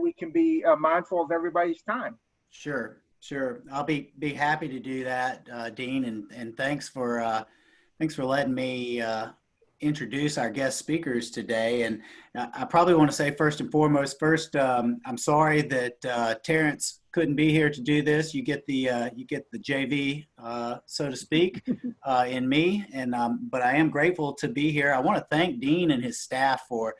we can be mindful of everybody's time. Sure. I'll be happy to do that, Dean, and thanks for letting me introduce our guest speakers today. And I probably want to say first and foremost, I'm sorry that Terrence couldn't be here to do this. You get the JV, so to speak, in me. And but I am grateful to be here. I want to thank Dean and his staff for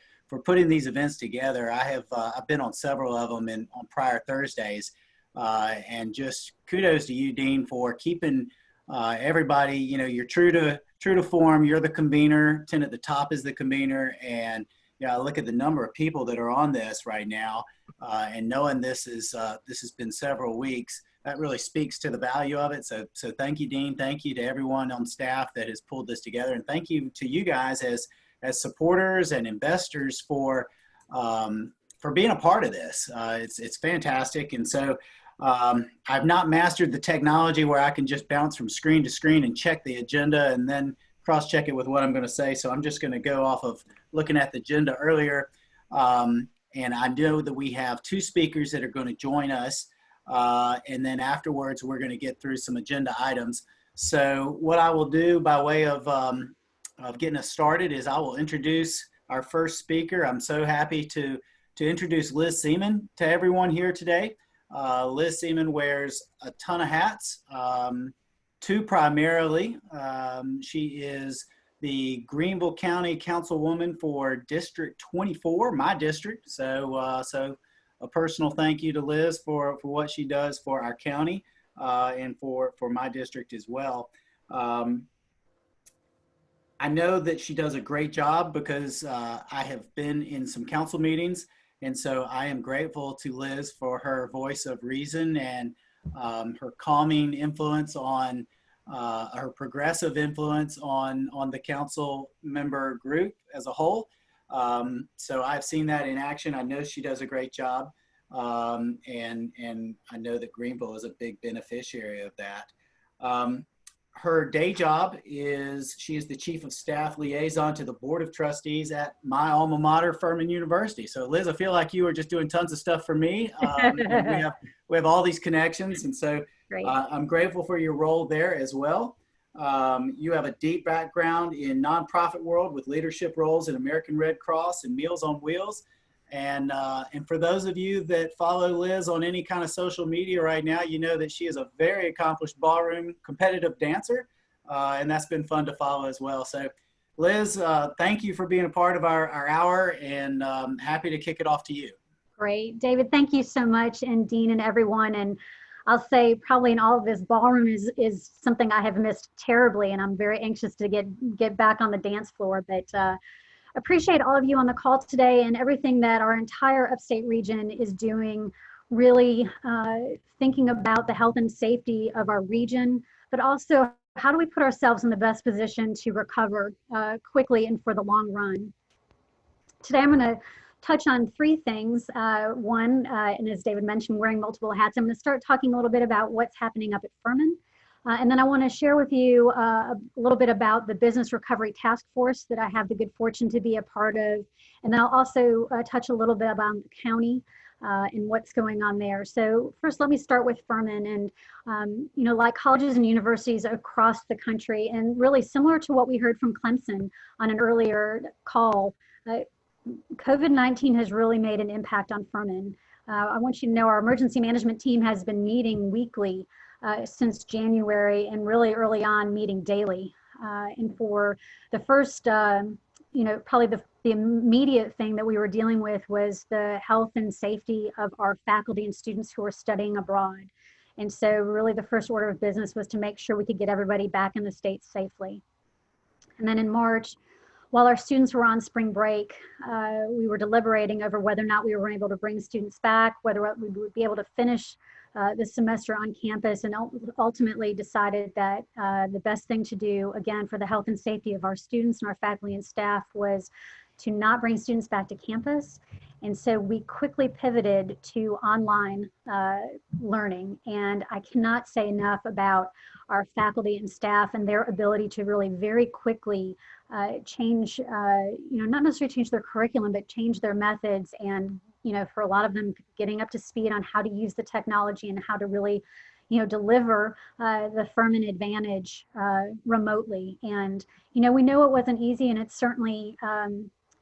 putting these events together. I've been on several of them on prior Thursdays. And just kudos to you, Dean, for keeping everybody, you're true to form. You're the convener. 10 at the top is the convener. And I look at the number of people that are on this right now, and knowing this has been several weeks, that really speaks to the value of it. So thank you, Dean. Thank you to everyone on staff that has pulled this together. And thank you to you guys as supporters and investors for being a part of this. It's fantastic. And so I've not mastered the technology where I can just bounce from screen to screen and check the agenda and then cross-check it with what I'm going to say. So I'm just going to go off of looking at the agenda earlier. And I know that we have two speakers that are going to join us. And then afterwards, we're going to get through some agenda items. So what I will do by way of getting us started is I will introduce our first speaker. I'm so happy to introduce Liz Seman to everyone here today. Liz Seman wears a ton of hats, two primarily. She is the Greenville County Councilwoman for District 24, my district. So a personal thank you to Liz for what she does for our county and for my district as well. I know that she does a great job because I have been in some council meetings. And so I am grateful to Liz for her voice of reason and her calming influence on her progressive influence on the council member group as a whole. So I've seen that in action. I know she does a great job. And I know that Greenville is a big beneficiary of that. Her day job is she is the Chief of Staff Liaison to the Board of Trustees at my alma mater, Furman University. So Liz, I feel like you are just doing tons of stuff for me. We have all these connections, and so I'm grateful for your role there as well. You have a deep background in nonprofit world with leadership roles in American Red Cross and Meals on Wheels. And for those of you that follow Liz on any kind of social media right now, you know that she is a very accomplished ballroom competitive dancer, and that's been fun to follow as well. So Liz, thank you for being a part of our hour, and happy to kick it off to you. Great. David, thank you so much, and Dean and everyone. And I'll say probably in all of this, ballroom is something I have missed terribly, and I'm very anxious to get back on the dance floor. But appreciate all of you on the call today and everything that our entire upstate region is doing, really thinking about the health and safety of our region, but also how do we put ourselves in the best position to recover quickly and for the long run. Today I'm going to touch on three things. One, and as David mentioned, wearing multiple hats, I'm going to start talking a little bit about what's happening up at Furman. And then I want to share with you a little bit about the Business Recovery Task Force that I have the good fortune to be a part of. And then I'll also touch a little bit about the county and what's going on there. So first, let me start with Furman. And, like colleges and universities across the country, and really similar to what we heard from Clemson on an earlier call, COVID-19 has really made an impact on Furman. I want you to know our emergency management team has been meeting weekly since January, and really early on meeting daily. And for the first, probably the immediate thing that we were dealing with was the health and safety of our faculty and students who are studying abroad. And so really the first order of business was to make sure we could get everybody back in the States safely. And then in March, while our students were on spring break, we were deliberating over whether or not we were able to bring students back, whether we would be able to finish the semester on campus, and ultimately decided that the best thing to do, again, for the health and safety of our students and our faculty and staff, was to not bring students back to campus. And so we quickly pivoted to online learning. And I cannot say enough about our faculty and staff and their ability to really very quickly change, not necessarily change their curriculum, but change their methods and for a lot of them, getting up to speed on how to use the technology and how to really, deliver the Furman Advantage remotely. And, we know it wasn't easy, and it's certainly,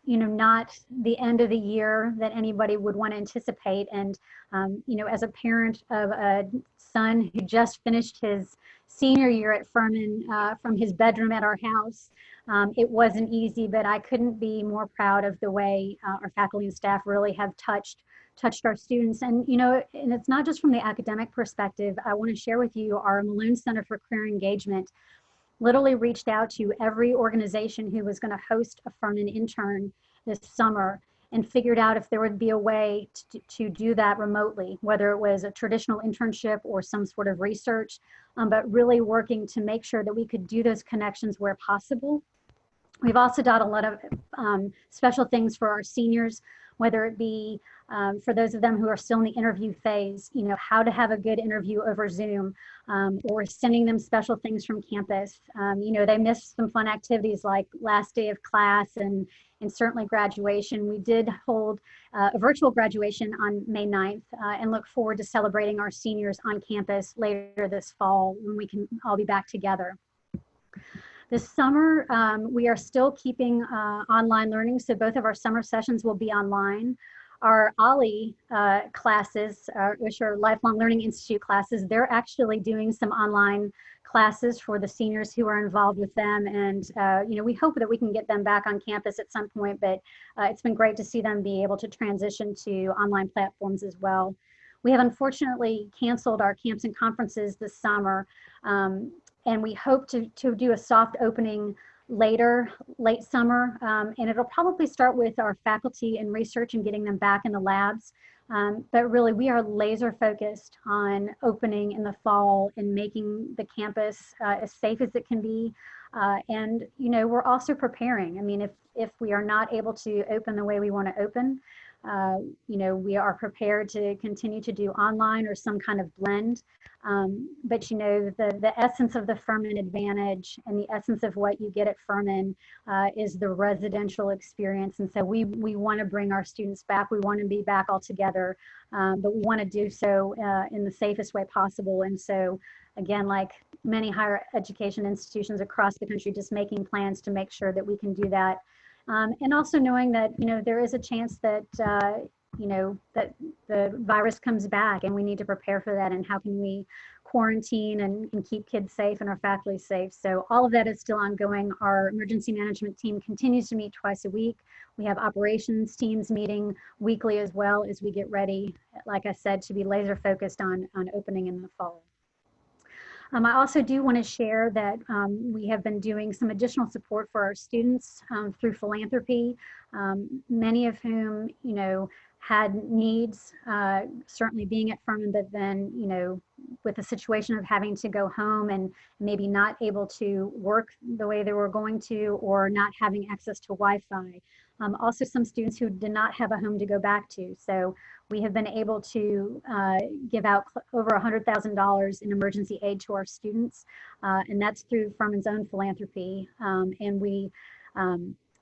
not the end of the year that anybody would want to anticipate. And, as a parent of a son who just finished his senior year at Furman from his bedroom at our house, it wasn't easy, but I couldn't be more proud of the way our faculty and staff really have touched our students. And, and it's not just from the academic perspective. I want to share with you our Malone Center for Career Engagement literally reached out to every organization who was going to host a Furman intern this summer and figured out if there would be a way to do that remotely, whether it was a traditional internship or some sort of research, but really working to make sure that we could do those connections where possible. We've also done a lot of special things for our seniors, whether it be for those of them who are still in the interview phase, how to have a good interview over Zoom, or sending them special things from campus. They missed some fun activities like last day of class and certainly graduation. We did hold a virtual graduation on May 9th and look forward to celebrating our seniors on campus later this fall when we can all be back together. This summer, we are still keeping online learning, so both of our summer sessions will be online. Our OLLI classes, which are Lifelong Learning Institute classes, they're actually doing some online classes for the seniors who are involved with them. And, we hope that we can get them back on campus at some point, but it's been great to see them be able to transition to online platforms as well. We have unfortunately canceled our camps and conferences this summer. And we hope to do a soft opening late summer. And it'll probably start with our faculty and research and getting them back in the labs. But really, we are laser focused on opening in the fall and making the campus as safe as it can be. And, we're also preparing. I mean, if we are not able to open the way we want to open, we are prepared to continue to do online or some kind of blend. But the essence of the Furman Advantage and the essence of what you get at Furman is the residential experience. And so we want to bring our students back. We want to be back all together, but we want to do so in the safest way possible. And so, again, like many higher education institutions across the country, just making plans to make sure that we can do that. And also knowing that, there is a chance that, that the virus comes back and we need to prepare for that. And how can we quarantine and keep kids safe and our faculty safe? So all of that is still ongoing. Our emergency management team continues to meet twice a week. We have operations teams meeting weekly as well as we get ready, like I said, to be laser focused on opening in the fall. I also do want to share that we have been doing some additional support for our students through philanthropy, many of whom, had needs, certainly being at Furman, but then, with the situation of having to go home and maybe not able to work the way they were going to, or not having access to Wi-Fi. Also some students who did not have a home to go back to. So we have been able to give out over $100,000 in emergency aid to our students, and that's through Furman's own philanthropy. And we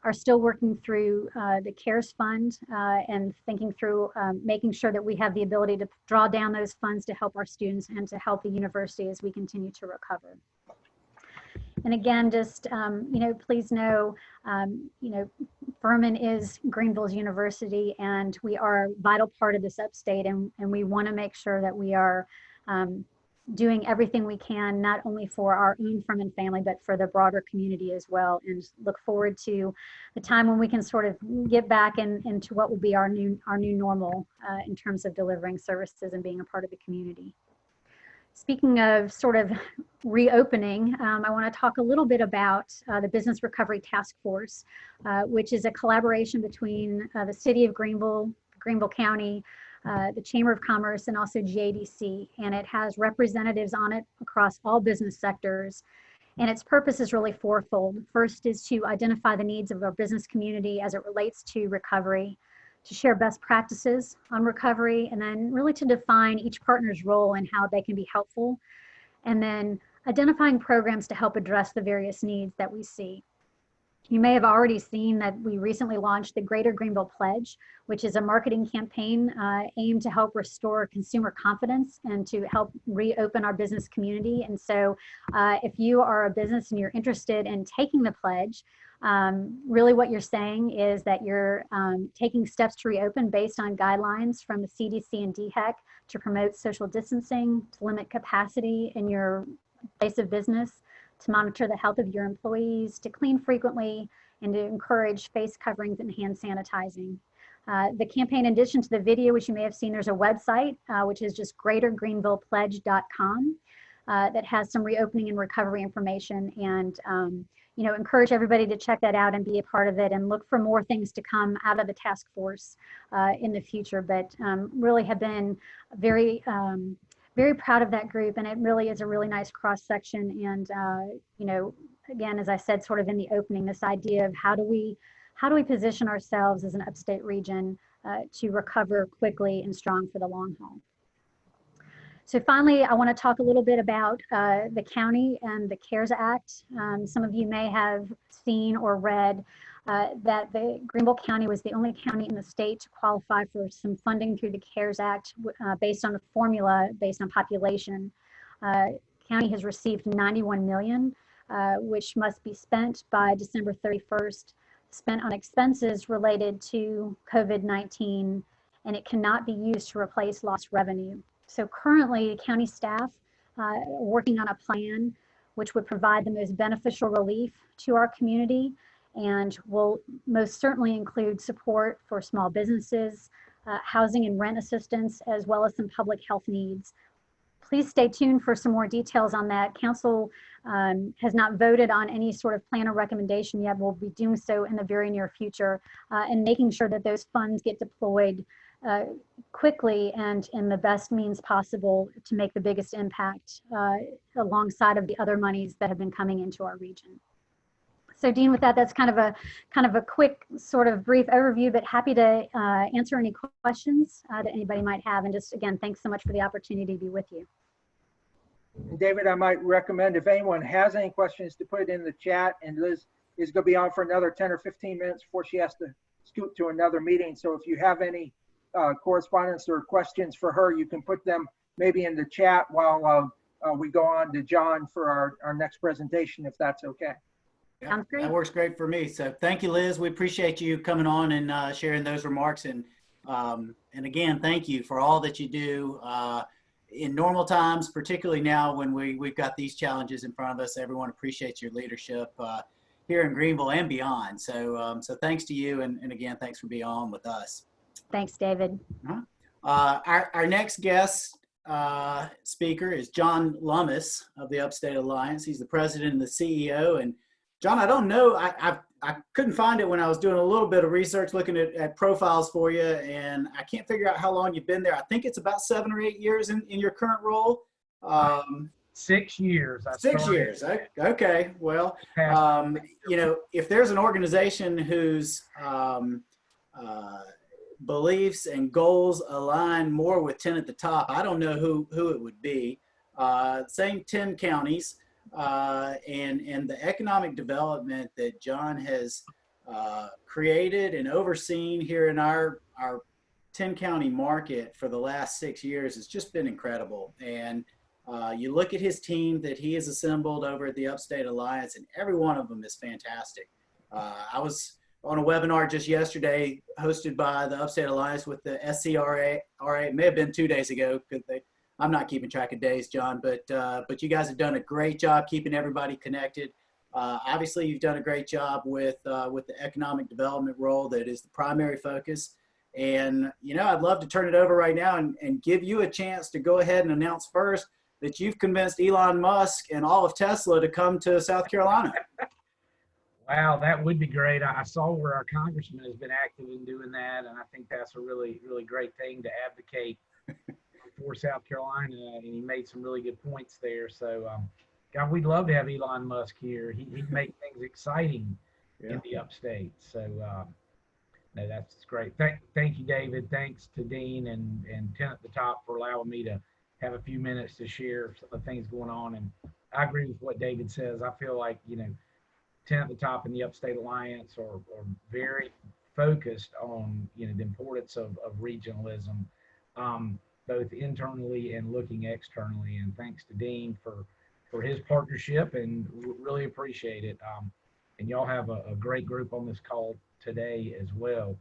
are still working through the CARES Fund and thinking through making sure that we have the ability to draw down those funds to help our students and to help the university as we continue to recover. And again, just, please know, Furman is Greenville's university, and we are a vital part of this upstate, and we want to make sure that we are doing everything we can, not only for our own Furman family, but for the broader community as well, and look forward to the time when we can sort of get back into what will be our new normal in terms of delivering services and being a part of the community. Speaking of sort of reopening, I want to talk a little bit about the Business Recovery Task Force, which is a collaboration between the City of Greenville, Greenville County, the Chamber of Commerce, and also GADC. And it has representatives on it across all business sectors. And its purpose is really fourfold. First is to identify the needs of our business community as it relates to recovery, to share best practices on recovery, and then really to define each partner's role and how they can be helpful, and then identifying programs to help address the various needs that we see. You may have already seen that we recently launched the Greater Greenville Pledge, which is a marketing campaign aimed to help restore consumer confidence and to help reopen our business community. And so if you are a business and you're interested in taking the pledge, really what you're saying is that you're taking steps to reopen based on guidelines from the CDC and DHEC to promote social distancing, to limit capacity in your place of business, to monitor the health of your employees, to clean frequently, and to encourage face coverings and hand sanitizing. The campaign, in addition to the video, which you may have seen, there's a website, which is just greatergreenvillepledge.com, that has some reopening and recovery information. And encourage everybody to check that out and be a part of it, and look for more things to come out of the task force in the future. But really have been very proud of that group, and it really is a really nice cross section. And again, as I said, sort of in the opening, this idea of how do we position ourselves as an upstate region to recover quickly and strong for the long haul. So finally, I want to talk a little bit about the county and the CARES Act. Some of you may have seen or read that the Greenville County was the only county in the state to qualify for some funding through the CARES Act based on a formula based on population. County has received $91 million, which must be spent by December 31st, spent on expenses related to COVID-19, and it cannot be used to replace lost revenue. So currently, county staff are working on a plan which would provide the most beneficial relief to our community, and will most certainly include support for small businesses, housing and rent assistance, as well as some public health needs. Please stay tuned for some more details on that. Council has not voted on any sort of plan or recommendation yet. We'll be doing so in the very near future, and making sure that those funds get deployed quickly and in the best means possible to make the biggest impact alongside of the other monies that have been coming into our region. So Dean, with that, that's kind of a quick sort of brief overview, but happy to answer any questions that anybody might have. And just again, thanks so much for the opportunity to be with you. David, I might recommend if anyone has any questions to put it in the chat, and Liz is going to be on for another 10 or 15 minutes before she has to scoot to another meeting. So if you have any correspondence or questions for her, you can put them maybe in the chat while we go on to John for our next presentation, if that's okay. Yeah, sounds great. That works great for me. So thank you, Liz. We appreciate you coming on and sharing those remarks. And again, thank you for all that you do in normal times, particularly now when we've got these challenges in front of us. Everyone appreciates your leadership here in Greenville and beyond. So thanks to you. And again, thanks for being on with us. Thanks, David. Our next guest speaker is John Lummis of the Upstate Alliance. He's the president and the CEO. And John, I don't know, I couldn't find it when I was doing a little bit of research looking at profiles for you, and I can't figure out how long you've been there. I think it's about 7 or 8 years in your current role. 6 years. 6 years. Okay. Well, if there's an organization whose beliefs and goals align more with 10 at the top, I don't know who it would be. Same 10 counties, and the economic development that John has created and overseen here in our 10 county market for the last 6 years has just been incredible. And you look at his team that he has assembled over at the Upstate Alliance, and every one of them is fantastic. I was on a webinar just yesterday hosted by the Upstate Alliance with the SCRA. It may have been 2 days ago because I'm not keeping track of days, John, but you guys have done a great job keeping everybody connected. Obviously, you've done a great job with the economic development role that is the primary focus. And, I'd love to turn it over right now and give you a chance to go ahead and announce first that you've convinced Elon Musk and all of Tesla to come to South Carolina. Wow, that would be great. I saw where our congressman has been active in doing that, and I think that's a really, really great thing to advocate for South Carolina, and he made some really good points there. So, God, we'd love to have Elon Musk here. He'd make things exciting in the upstate. So, no, that's great. Thank you, David. Thanks to Dean and 10 at the top for allowing me to have a few minutes to share some of the things going on. And I agree with what David says. I feel like, 10 at the top in the Upstate Alliance are very focused on, you know, the importance of regionalism, both internally and looking externally. And thanks to Dean for his partnership, and really appreciate it. And y'all have a great group on this call today as well.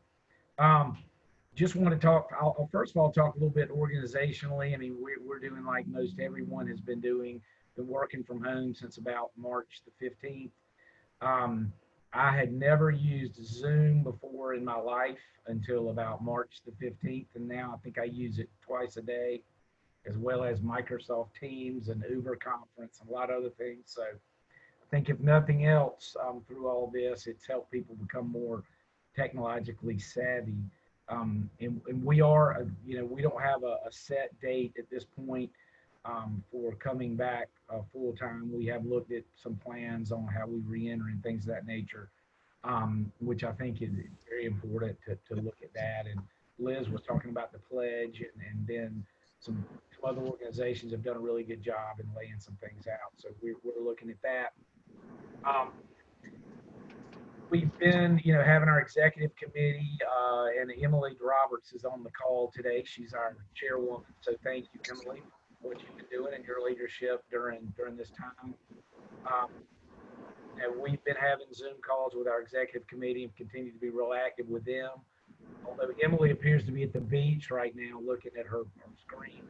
Just want to talk, I'll first of all talk a little bit organizationally. I mean, we're doing like most everyone has been doing, been working from home since about March the 15th. I had never used Zoom before in my life until about March the 15th, and now I think I use it twice a day, as well as Microsoft Teams and Uber Conference and a lot of other things. So I think if nothing else, through all this, it's helped people become more technologically savvy. And we are, you know, we don't have a set date at this point for coming back full time. We have looked at some plans on how we re-enter and things of that nature, which I think is very important to look at that. And Liz was talking about the pledge, and then some other organizations have done a really good job in laying some things out. So we're looking at that. We've been, you know, having our executive committee, and Emily Roberts is on the call today. She's our chairwoman. So thank you, Emily, for what you've been doing and your leadership during this time. And we've been having Zoom calls with our executive committee and continue to be real active with them. Although Emily appears to be at the beach right now, looking at her screen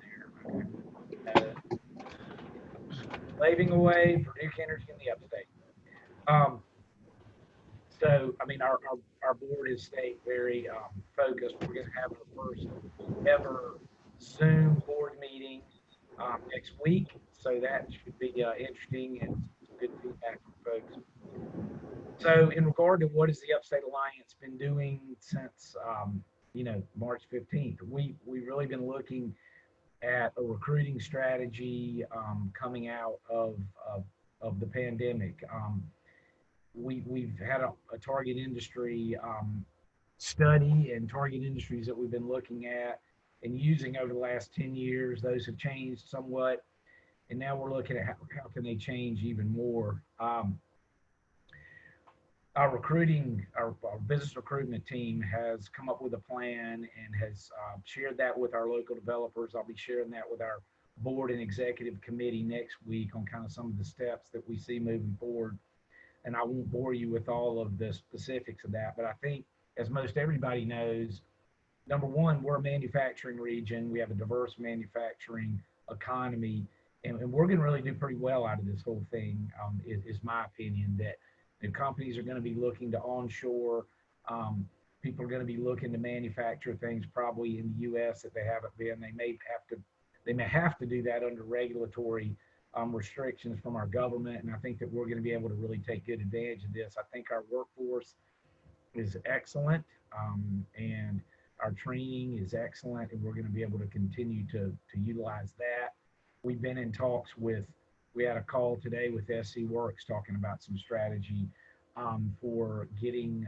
there. Waving away for Duke Energy in the Upstate. So, I mean, our board has stayed very focused. We're going to have our first ever Zoom board meeting next week. So that should be interesting and good feedback from folks. So in regard to what has the Upstate Alliance been doing since, you know, March 15th, we've really been looking at a recruiting strategy coming out of the pandemic. We've had a target industry study and target industries that we've been looking at and using over the last 10 years. Those have changed somewhat, and now we're looking at how can they change even more. Our business recruitment team has come up with a plan and has shared that with our local developers. I'll be sharing that with our board and executive committee next week on kind of some of the steps that we see moving forward. And I won't bore you with all of the specifics of that, but I think, as most everybody knows, number one, we're a manufacturing region. We have a diverse manufacturing economy, and we're going to really do pretty well out of this whole thing, is my opinion, that the companies are going to be looking to onshore. People are going to be looking to manufacture things probably in the U.S. that they haven't been. They may have to do that under regulatory restrictions from our government, and I think that we're going to be able to really take good advantage of this. I think our workforce is excellent, and our training is excellent, and we're going to be able to continue to utilize that. We've been in talks we had a call today with SC Works talking about some strategy for getting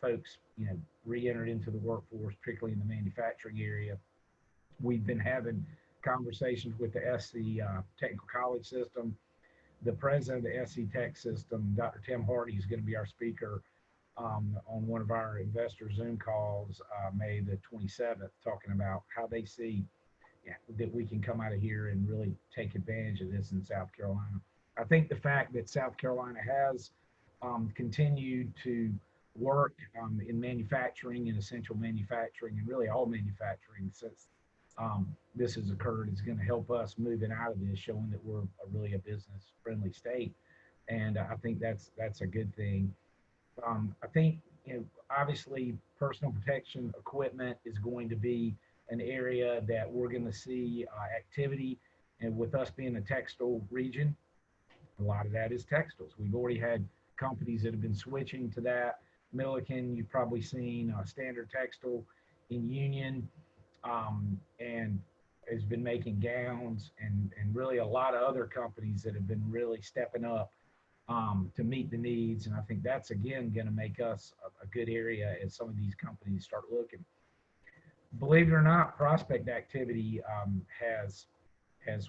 folks, you know, re-entered into the workforce, particularly in the manufacturing area. We've been having conversations with the SC Technical College System. The president of the SC Tech System, Dr. Tim Hardy, is going to be our speaker on one of our investor Zoom calls, May the 27th, talking about how they see that we can come out of here and really take advantage of this in South Carolina. I think the fact that South Carolina has continued to work in manufacturing and essential manufacturing, and really all manufacturing since this has occurred, is going to help us moving out of this, showing that we're really a business friendly state. And I think that's a good thing. I think, you know, obviously personal protection equipment is going to be an area that we're going to see activity. And with us being a textile region, a lot of that is textiles. We've already had companies that have been switching to that. Milliken, you've probably seen Standard Textile in Union, and has been making gowns, and really a lot of other companies that have been really stepping up to meet the needs. And I think that's, again, going to make us a good area as some of these companies start looking. Believe it or not, prospect activity has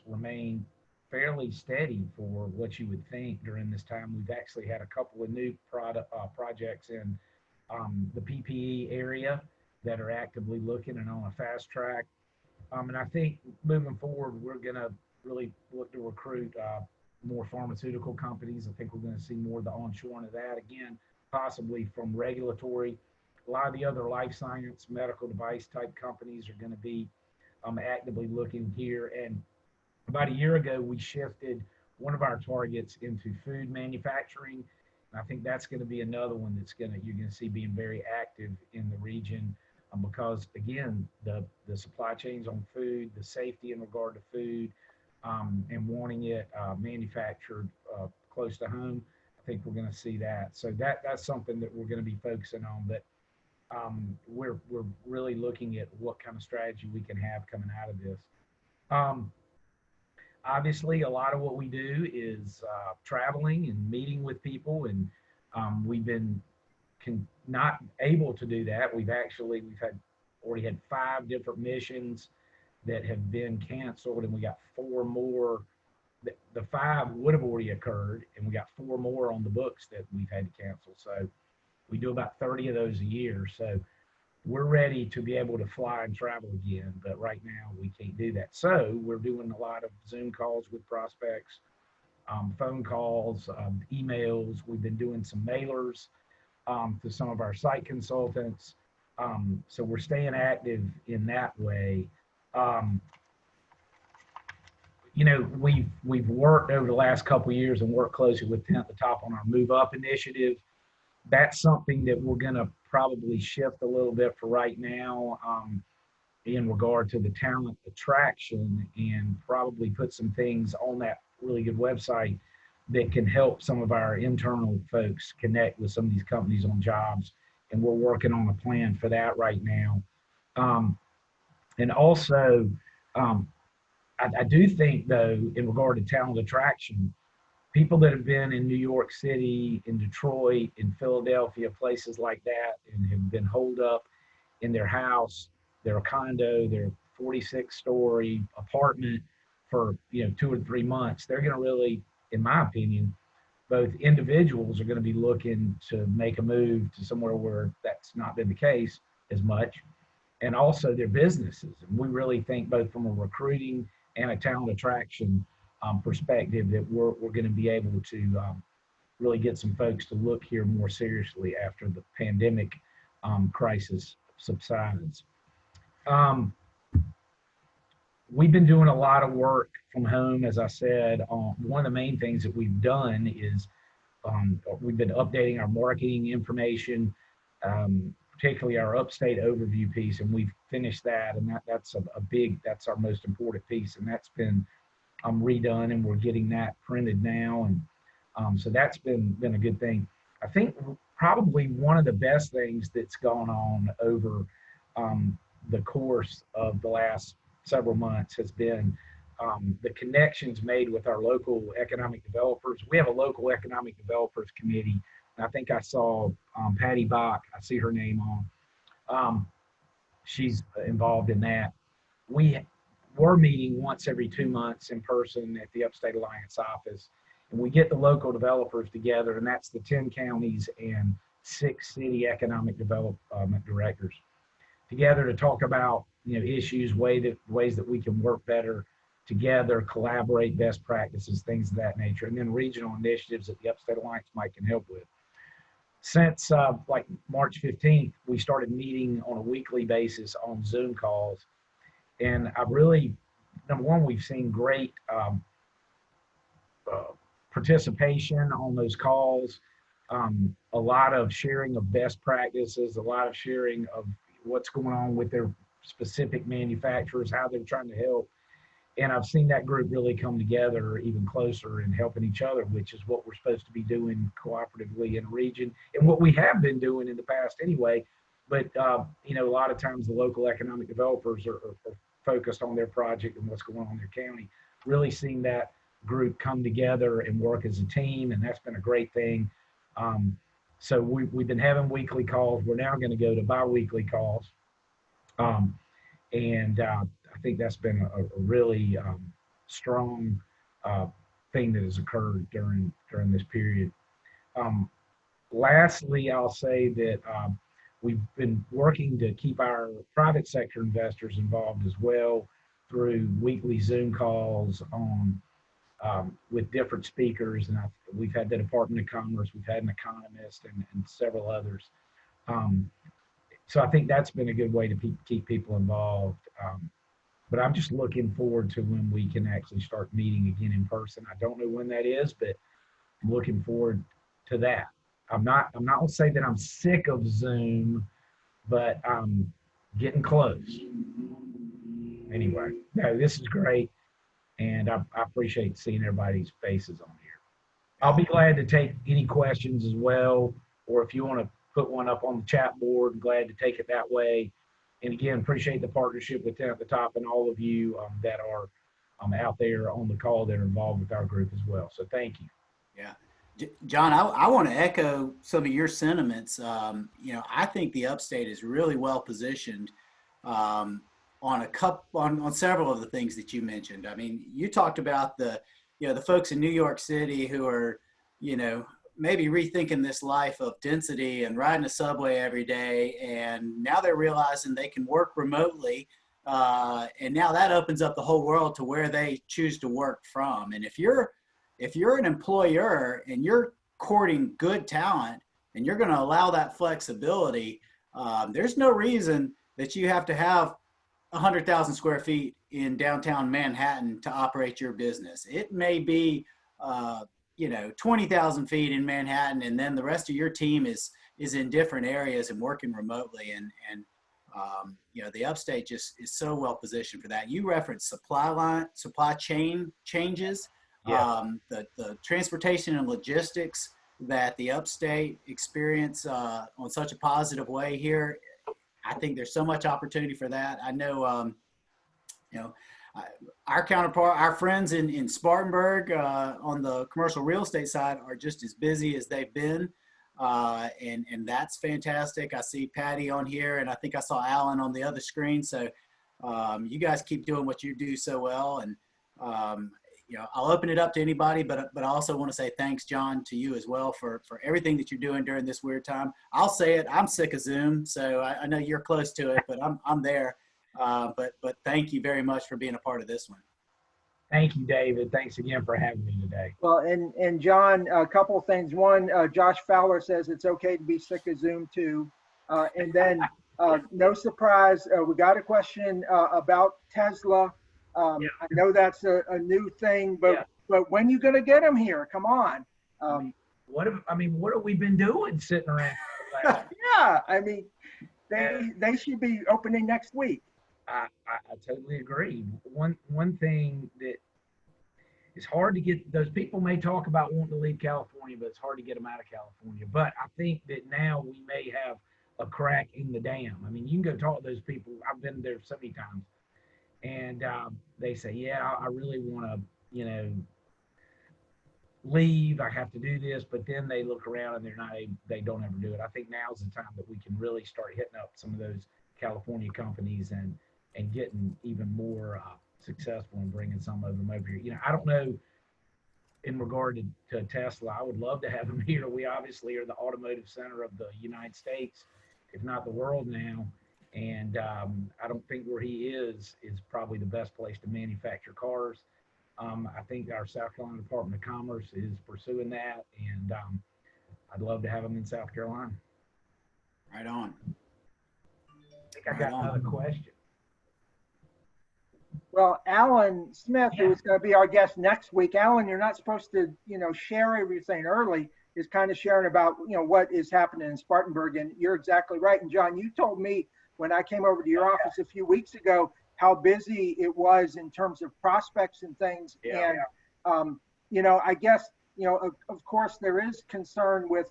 remained fairly steady for what you would think during this time. We've actually had a couple of new projects in the PPE area that are actively looking and on a fast track. And I think moving forward, we're going to really look to recruit more pharmaceutical companies. I think we're going to see more of the onshoring of that, again, possibly from regulatory. A lot of the other life science, medical device type companies are going to be actively looking here. And about a year ago, we shifted one of our targets into food manufacturing. And I think that's going to be another one that's you're going to see being very active in the region, because again, the supply chains on food, the safety in regard to food, and wanting it manufactured close to home, I think we're going to see that. So that's something that we're going to be focusing on. But we're really looking at what kind of strategy we can have coming out of this. Obviously, a lot of what we do is traveling and meeting with people, and we've been not able to do that. We've already had 5 different missions that have been canceled, and we got 4 more. The 5 would have already occurred, and we got 4 more on the books that we've had to cancel. So we do about 30 of those a year. So we're ready to be able to fly and travel again, but right now we can't do that. So we're doing a lot of Zoom calls with prospects, phone calls, emails. We've been doing some mailers to some of our site consultants. So we're staying active in that way. You know, we've worked over the last couple of years and worked closely with TATT the Top on our Move Up initiative. That's something that we're going to probably shift a little bit for right now in regard to the talent attraction, and probably put some things on that really good website that can help some of our internal folks connect with some of these companies on jobs. And we're working on a plan for that right now. And also, I do think, though, in regard to talent attraction, people that have been in New York City, in Detroit, in Philadelphia, places like that, and have been holed up in their house, their condo, their 46-story apartment for 2 or 3 months, they're going to really, in my opinion, both individuals are going to be looking to make a move to somewhere where that's not been the case as much, and also their businesses. And we really think, both from a recruiting and a talent attraction perspective, that we're going to be able to really get some folks to look here more seriously after the pandemic crisis subsides. We've been doing a lot of work from home, as I said. One of the main things that we've done is we've been updating our marketing information, particularly our upstate overview piece, and we've finished that, and that's that's our most important piece, and that's been redone, and we're getting that printed now, and so that's been a good thing. I think probably one of the best things that's gone on over the course of the last several months has been the connections made with our local economic developers. We have a local economic developers committee, and I think I saw Patty Bach, I see her name on. She's involved in that. We're meeting once every 2 months in person at the Upstate Alliance office, and we get the local developers together, and that's the 10 counties and 6 city economic development directors together to talk about issues, ways that we can work better together, collaborate, best practices, things of that nature, and then regional initiatives that the Upstate Alliance can help with. Since like March 15th, we started meeting on a weekly basis on Zoom calls. And I've really, number one, we've seen great participation on those calls, a lot of sharing of best practices, a lot of sharing of what's going on with their specific manufacturers, how they're trying to help. And I've seen that group really come together even closer and helping each other, which is what we're supposed to be doing cooperatively in a region, and what we have been doing in the past anyway. But, a lot of times the local economic developers are focused on their project and what's going on in their county. Really seeing that group come together and work as a team, and that's been a great thing. So we've been having weekly calls. We're now going to go to bi-weekly calls. And I think that's been a really strong thing that has occurred during this period. Lastly, I'll say that we've been working to keep our private sector investors involved as well through weekly Zoom calls on with different speakers, and we've had the Department of Commerce, we've had an economist, and several others. So I think that's been a good way to keep people involved. But I'm just looking forward to when we can actually start meeting again in person. I don't know when that is, but I'm looking forward to that. I'm not gonna say that I'm sick of Zoom, but I'm getting close. Anyway, no, this is great, and I appreciate seeing everybody's faces on here. I'll be glad to take any questions as well, or if you want to put one up on the chat board, glad to take it that way. And again, appreciate the partnership with At the Top and all of you that are out there on the call that are involved with our group as well. So thank you. Yeah. John, I want to echo some of your sentiments. I think the Upstate is really well positioned on several of the things that you mentioned. I mean, you talked about the folks in New York City who are, maybe rethinking this life of density and riding a subway every day, and now they're realizing they can work remotely, and now that opens up the whole world to where they choose to work from. And if you're an employer and you're courting good talent and you're going to allow that flexibility, there's no reason that you have to have 100,000 square feet in downtown Manhattan to operate your business. It may be 20,000 feet in Manhattan, and then the rest of your team is in different areas and working remotely. And the Upstate just is so well positioned for that. You referenced supply chain changes. Yeah. The transportation and logistics that the Upstate experience on such a positive way here. I think there's so much opportunity for that. I know, our counterpart, our friends in Spartanburg on the commercial real estate side are just as busy as they've been. And that's fantastic. I see Patty on here, and I think I saw Alan on the other screen. So you guys keep doing what you do so well. And, I'll open it up to anybody, but I also want to say thanks, John, to you as well for everything that you're doing during this weird time. I'll say it, I'm sick of Zoom, so I know you're close to it, but I'm there. But thank you very much for being a part of this one. Thank you, David. Thanks again for having me today. Well, and John, a couple of things. One, Josh Fowler says it's okay to be sick of Zoom too. And then no surprise, we got a question about Tesla. I know that's a new thing, but when you gonna get them here? Come on. What have we been doing sitting around? Yeah, I mean, they should be opening next week. I totally agree. One thing that is hard to get, those people may talk about wanting to leave California, but it's hard to get them out of California. But I think that now we may have a crack in the dam. I mean, you can go talk to those people. I've been there so many times. And they say, yeah, I really want to, leave. I have to do this. But then they look around and they don't ever do it. I think now's the time that we can really start hitting up some of those California companies and getting even more successful in bringing some of them over here. I don't know in regard to Tesla, I would love to have them here. We obviously are the automotive center of the United States, if not the world now. And I don't think where he is probably the best place to manufacture cars. I think our South Carolina Department of Commerce is pursuing that, and I'd love to have them in South Carolina. Right on. I think I got another question. Well, Alan Smith, who is going to be our guest next week. Alan, you're not supposed to, share everything early. Is kind of sharing about, what is happening in Spartanburg, and you're exactly right. And John, you told me when I came over to your office a few weeks ago how busy it was in terms of prospects and things. And I guess, of course there is concern with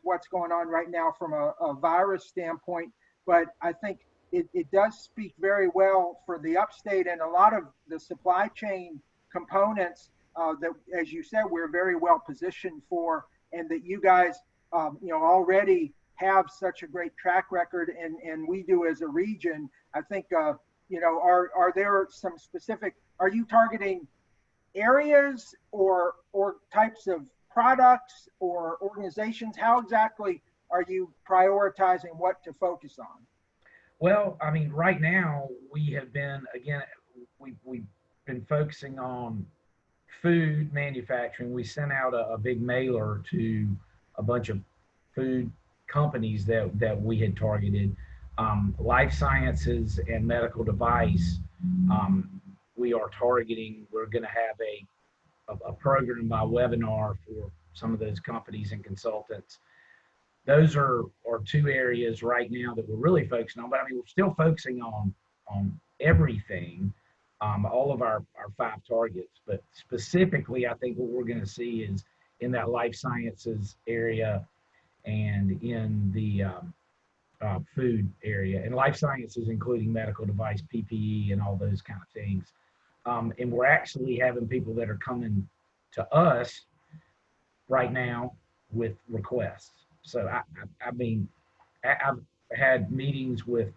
what's going on right now from a virus standpoint, but I think it does speak very well for the Upstate and a lot of the supply chain components that, as you said, we're very well positioned for, and that you guys, already have such a great track record, and we do as a region. I think, are there some specific, are you targeting areas or types of products or organizations? How exactly are you prioritizing what to focus on? Well, I mean, right now we have been, again, we've been focusing on food manufacturing. We sent out a big mailer to a bunch of food companies that we had targeted. Life sciences and medical device, we are targeting. We're going to have a program by webinar for some of those companies and consultants. Those are two areas right now that we're really focusing on, but I mean, we're still focusing on everything, all of our 5 targets, but specifically, I think what we're going to see is in that life sciences area and in the food area, and life sciences including medical device, PPE, and all those kind of things. And we're actually having people that are coming to us right now with requests. So I mean, I've had meetings with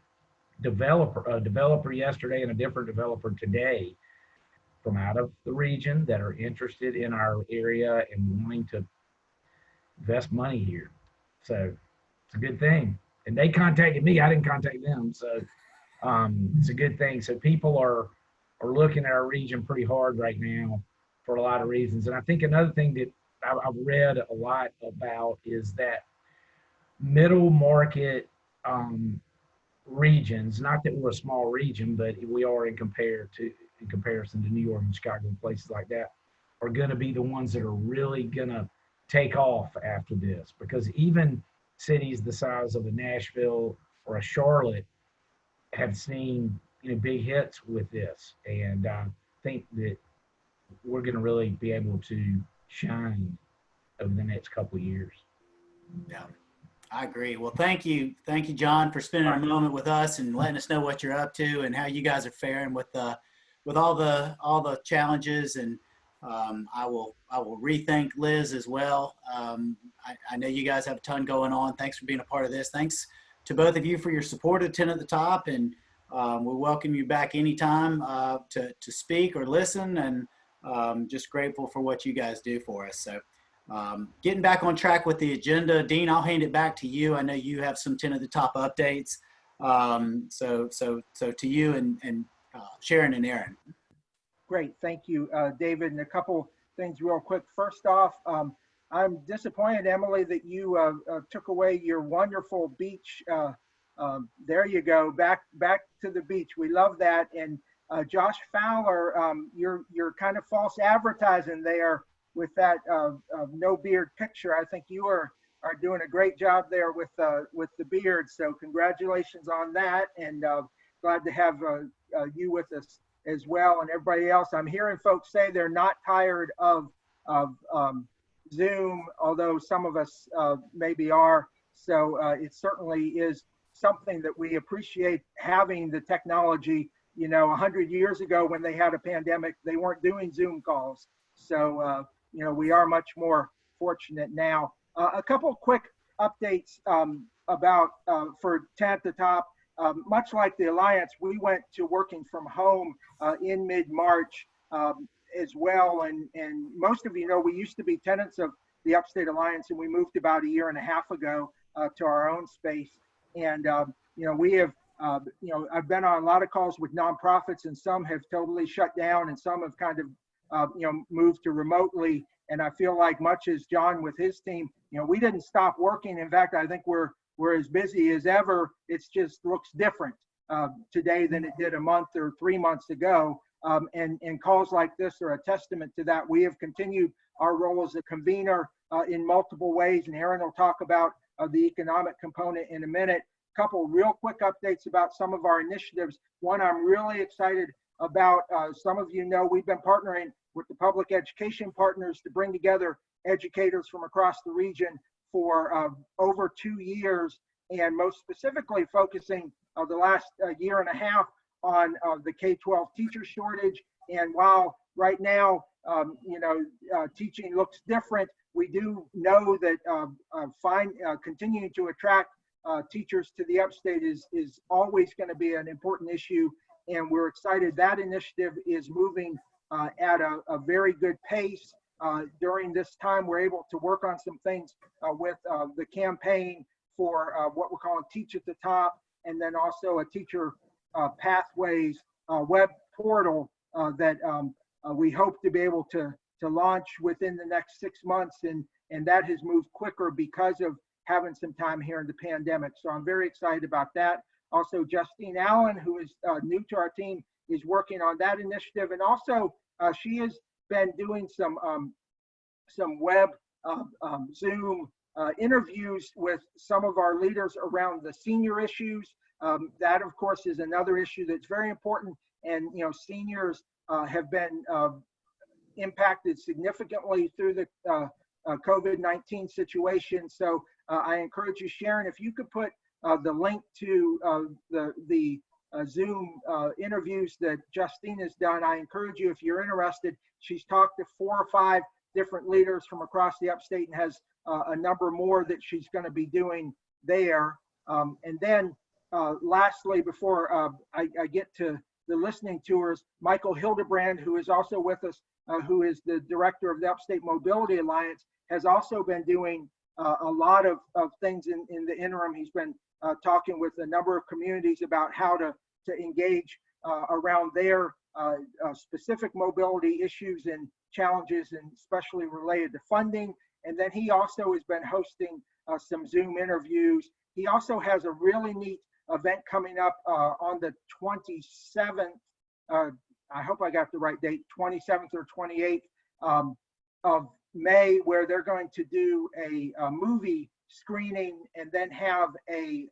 a developer yesterday and a different developer today from out of the region that are interested in our area and wanting to invest money here. So it's a good thing. And they contacted me. I didn't contact them. So it's a good thing. So people are looking at our region pretty hard right now for a lot of reasons. And I think another thing that I've read a lot about is that middle market regions, not that we're a small region, but we are in comparison to New York and Chicago and places like that, are going to be the ones that are really going to take off after this, because even cities the size of a Nashville or a Charlotte have seen big hits with this, and I think that we're going to really be able to shine over the next couple of years. Yeah, I agree. Well, thank you, John, for spending a moment with us and letting us know what you're up to and how you guys are faring with all the challenges. And I will rethank Liz as well. I know you guys have a ton going on. Thanks for being a part of this. Thanks to both of you for your support of 10 at the Top, and we'll welcome you back anytime to speak or listen, and just grateful for what you guys do for us. So getting back on track with the agenda, Dean, I'll hand it back to you. I know you have some 10 at the Top updates. So to you and Sharon and Erin. Great, thank you, David. And a couple things real quick. First off, I'm disappointed, Emily, that you took away your wonderful beach. There you go, back to the beach. We love that. And Josh Fowler, you're kind of false advertising there with that no beard picture. I think you are doing a great job there with the beard. So congratulations on that, and glad to have you with us as well, and everybody else. I'm hearing folks say they're not tired of Zoom, although some of us maybe are. So it certainly is something that we appreciate, having the technology. 100 years ago when they had a pandemic, they weren't doing Zoom calls. So we are much more fortunate now. A couple quick updates about for 10 at the Top. Much like the Alliance, we went to working from home in mid-March as well. And most of you know, we used to be tenants of the Upstate Alliance, and we moved about a year and a half ago to our own space. And, we have, I've been on a lot of calls with nonprofits, and some have totally shut down, and some have kind of, moved to remotely. And I feel like, much as John with his team, we didn't stop working. In fact, I think we're as busy as ever. It's just looks different today than it did a month or 3 months ago. And calls like this are a testament to that. We have continued our role as a convener in multiple ways, and Erin will talk about the economic component in a minute. A couple real quick updates about some of our initiatives. One, I'm really excited about. Some of you know we've been partnering with the public education partners to bring together educators from across the region for over 2 years, and most specifically focusing the last year and a half on the K-12 teacher shortage. And while right now, teaching looks different, we do know that continuing to attract teachers to the Upstate is always going to be an important issue, and we're excited that initiative is moving at a very good pace. During this time, we're able to work on some things with the campaign for what we're calling Teach at the Top, and then also a teacher pathways web portal that we hope to be able to launch within the next 6 months, and that has moved quicker because of having some time here in the pandemic. So I'm very excited about that. Also, Justine Allen, who is new to our team, is working on that initiative, and also she has been doing some web Zoom interviews with some of our leaders around the senior issues. That, of course, is another issue that's very important, and seniors have been impacted significantly through the COVID-19 situation. So I encourage you, Sharon, if you could put the link to the Zoom interviews that Justine has done. I encourage you, if you're interested. She's talked to 4 or 5 different leaders from across the upstate and has a number more that she's going to be doing there. And then lastly, before I get to the listening tours, Michael Hildebrand, who is also with us, who is the director of the Upstate Mobility Alliance, has also been doing a lot of things in the interim. He's been talking with a number of communities about how to engage around their specific mobility issues and challenges, and especially related to funding. And then he also has been hosting some Zoom interviews. He also has a really neat event coming up on the 27th. I hope I got the right date, 27th or 28th of May, where they're going to do a movie screening and then have a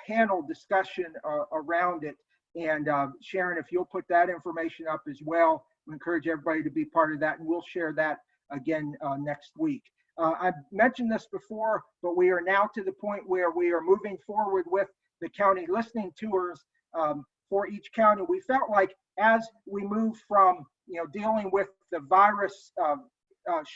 panel discussion around it. And Sharon, if you'll put that information up as well, we encourage everybody to be part of that, and we'll share that again next week. I've mentioned this before, but we are now to the point where we are moving forward with the county listening tours for each county. We felt like as we move from dealing with the virus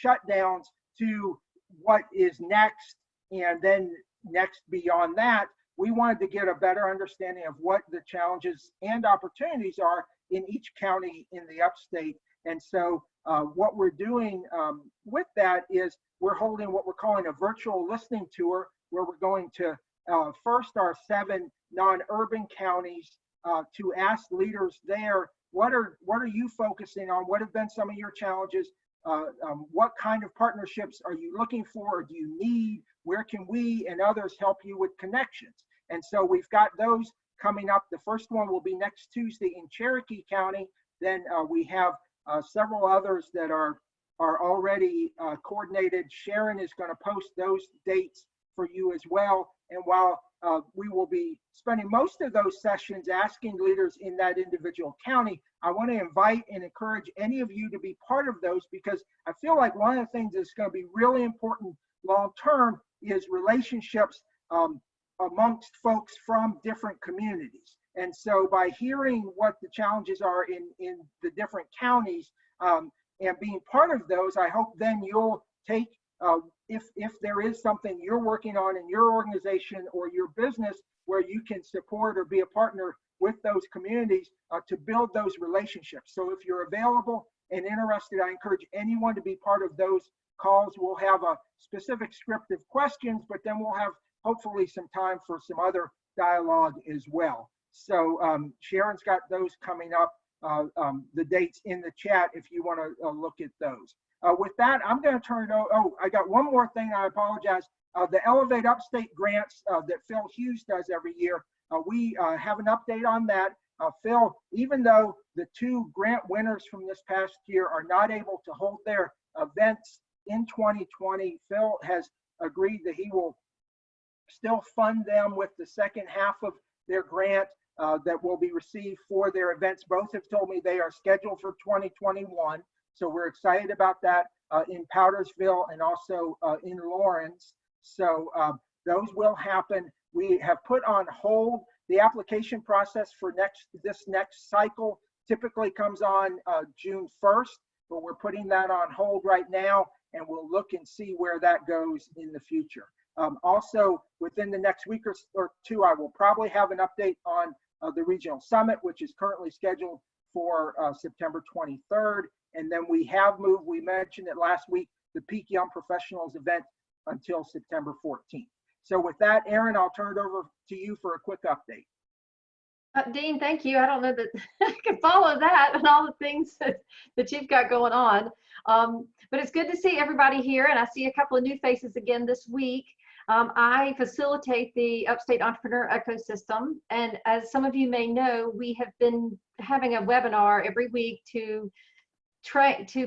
shutdowns to what is next, and then next beyond that, we wanted to get a better understanding of what the challenges and opportunities are in each county in the upstate. And so what we're doing with that is we're holding what we're calling a virtual listening tour, where we're going to first our 7 non-urban counties to ask leaders there, what are you focusing on? What have been some of your challenges? What kind of partnerships are you looking for, or do you need? Where can we and others help you with connections? And so we've got those coming up. The first one will be next Tuesday in Cherokee County. Then we have several others that are already coordinated. Sharon is going to post those dates for you as well. And while we will be spending most of those sessions asking leaders in that individual county, I want to invite and encourage any of you to be part of those, because I feel like one of the things that's going to be really important long term is relationships amongst folks from different communities. And so by hearing what the challenges are in the different counties and being part of those, I hope then you'll take, if there is something you're working on in your organization or your business where you can support or be a partner with those communities to build those relationships. So if you're available and interested, I encourage anyone to be part of those calls. We'll have a specific script of questions, but then we'll have hopefully some time for some other dialogue as well. So Sharon's got those coming up, the dates in the chat if you want to look at those. With that, I'm going to turn it over. Oh, I got one more thing. I apologize. The Elevate Upstate grants that Phil Hughes does every year, we have an update on that. Phil, even though the 2 grant winners from this past year are not able to hold their events in 2020, Phil has agreed that he will still fund them with the second half of their grant that will be received for their events. Both have told me they are scheduled for 2021. So we're excited about that in Powdersville and also in Lawrence. So those will happen. We have put on hold the application process for this next cycle. Typically comes on June 1st, but we're putting that on hold right now, and we'll look and see where that goes in the future. Also, within the next week or 2, I will probably have an update on the regional summit, which is currently scheduled for September 23rd. And then we have moved, we mentioned it last week, the Peak Young Professionals event until September 14th. So with that, Erin, I'll turn it over to you for a quick update. Dean, thank you. I don't know that I can follow that and all the things that you've got going on. But it's good to see everybody here, and I see a couple of new faces again this week. I facilitate the Upstate Entrepreneur Ecosystem, and as some of you may know, we have been having a webinar every week to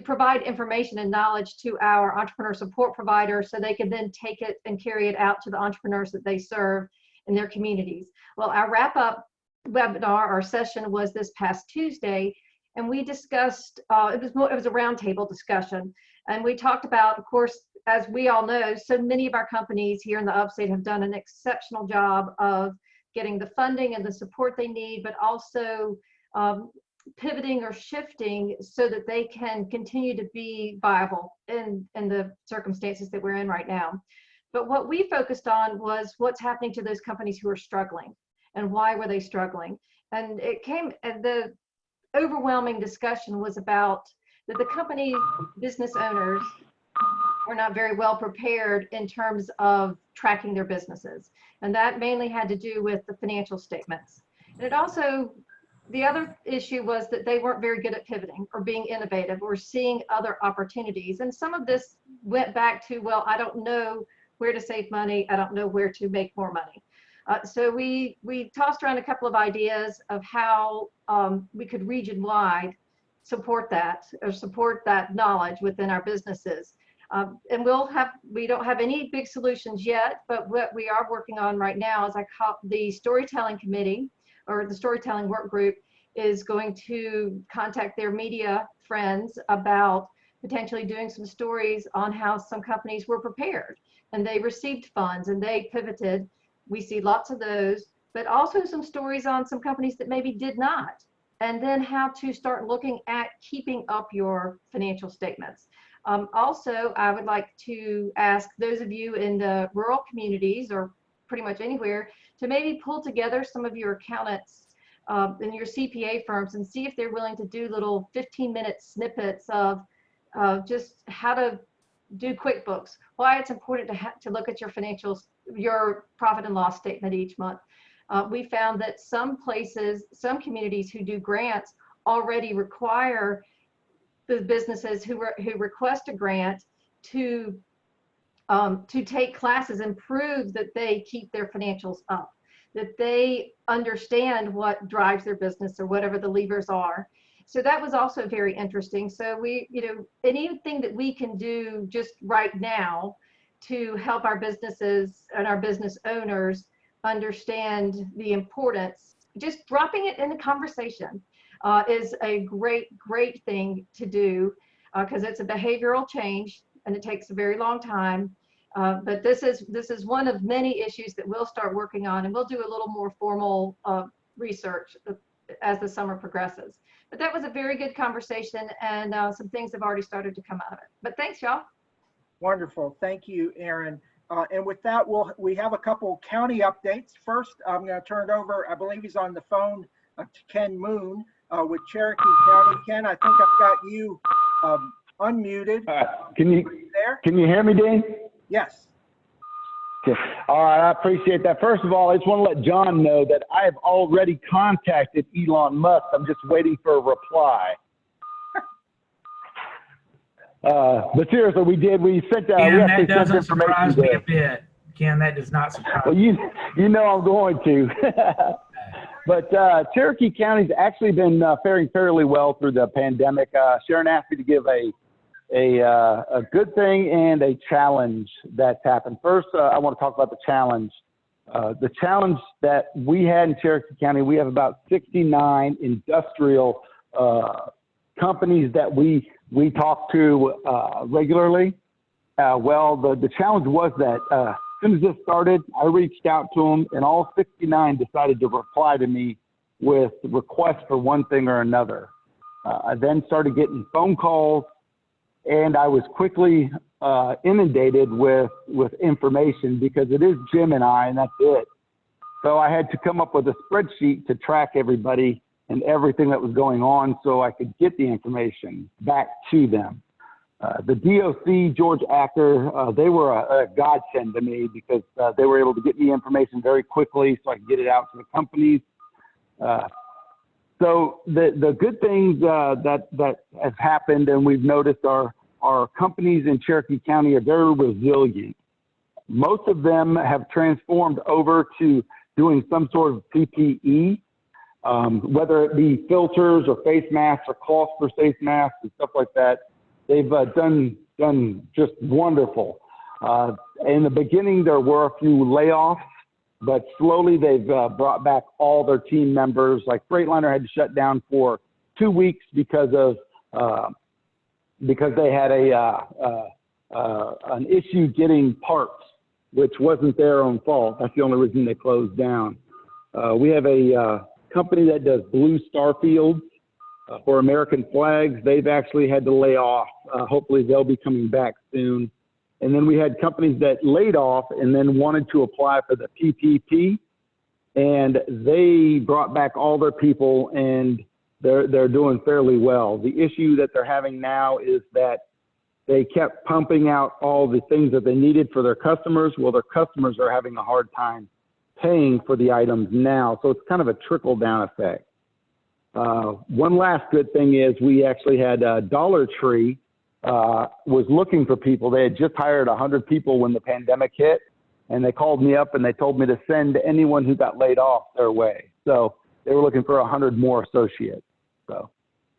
provide information and knowledge to our entrepreneur support providers so they can then take it and carry it out to the entrepreneurs that they serve in their communities. Well, our wrap-up webinar or session was this past Tuesday, and we discussed, it was a roundtable discussion, and we talked about, of course, as we all know, so many of our companies here in the Upstate have done an exceptional job of getting the funding and the support they need, but also pivoting or shifting so that they can continue to be viable in the circumstances that we're in right now. But what we focused on was what's happening to those companies who are struggling and why were they struggling. And the overwhelming discussion was about that the company business owners were not very well prepared in terms of tracking their businesses. And that mainly had to do with the financial statements. And it also, the other issue was that they weren't very good at pivoting or being innovative or seeing other opportunities. And some of this went back to, well, I don't know where to save money. I don't know where to make more money. So we tossed around a couple of ideas of how we could region-wide support that knowledge within our businesses. And we don't have any big solutions yet, but what we are working on right now is the storytelling committee, or the storytelling work group, is going to contact their media friends about potentially doing some stories on how some companies were prepared and they received funds and they pivoted. We see lots of those, but also some stories on some companies that maybe did not, and then how to start looking at keeping up your financial statements. Also, I would like to ask those of you in the rural communities or pretty much anywhere to maybe pull together some of your accountants and your CPA firms and see if they're willing to do little 15-minute snippets of just how to do QuickBooks, why it's important to look at your financials, your profit and loss statement each month. We found that some places, some communities who do grants already require the businesses who request a grant to take classes and prove that they keep their financials up, that they understand what drives their business or whatever the levers are. So that was also very interesting. So anything that we can do just right now to help our businesses and our business owners understand the importance, just dropping it in the conversation is a great thing to do because it's a behavioral change and it takes a very long time. But this is one of many issues that we'll start working on, and we'll do a little more formal research as the summer progresses. But that was a very good conversation, and some things have already started to come out of it. But thanks, y'all. Wonderful. Thank you, Erin. And with that, we have a couple county updates. First, I'm going to turn it over, I believe he's on the phone, to Ken Moon with Cherokee County. Ken, I think I've got you unmuted. Can you hear me, Dean? Yes. Okay. All right, I appreciate that. First of all, I just want to let John know that I have already contacted Elon Musk. I'm just waiting for a reply. But seriously, we sent Ken, that doesn't surprise me a bit. Ken, that does not surprise me. Well, you know I'm going to. But Cherokee County's actually been faring fairly well through the pandemic. Sharon asked me to give a good thing and a challenge that's happened. First, I want to talk about the challenge. The challenge that we had in Cherokee County, we have about 69 industrial companies that we talk to regularly. Well, the challenge was that as soon as this started, I reached out to them, and all 69 decided to reply to me with requests for one thing or another. I then started getting phone calls, and I was quickly inundated with information because it is Jim and I, and that's it. So I had to come up with a spreadsheet to track everybody and everything that was going on so I could get the information back to them. The DOC, George Acker, they were a godsend to me because they were able to get me information very quickly so I could get it out to the companies. So the good things that have happened and we've noticed are our companies in Cherokee County are very resilient. Most of them have transformed over to doing some sort of PPE, whether it be filters or face masks or cloths for face masks and stuff like that. They've done just wonderful. In the beginning, there were a few layoffs, but slowly they've brought back all their team members. Like Freightliner had to shut down for 2 weeks because they had an issue getting parts, which wasn't their own fault. That's the only reason they closed down. We have a company that does blue star fields for American flags. They've actually had to lay off. Hopefully they'll be coming back soon. And then we had companies that laid off and then wanted to apply for the PPP, and they brought back all their people, and they're doing fairly well. The issue that they're having now is that they kept pumping out all the things that they needed for their customers. Well, their customers are having a hard time paying for the items now. So it's kind of a trickle down effect. One last good thing is we actually had Dollar Tree was looking for people. They had just hired 100 people when the pandemic hit, and they called me up and they told me to send anyone who got laid off their way. So they were looking for 100 more associates. So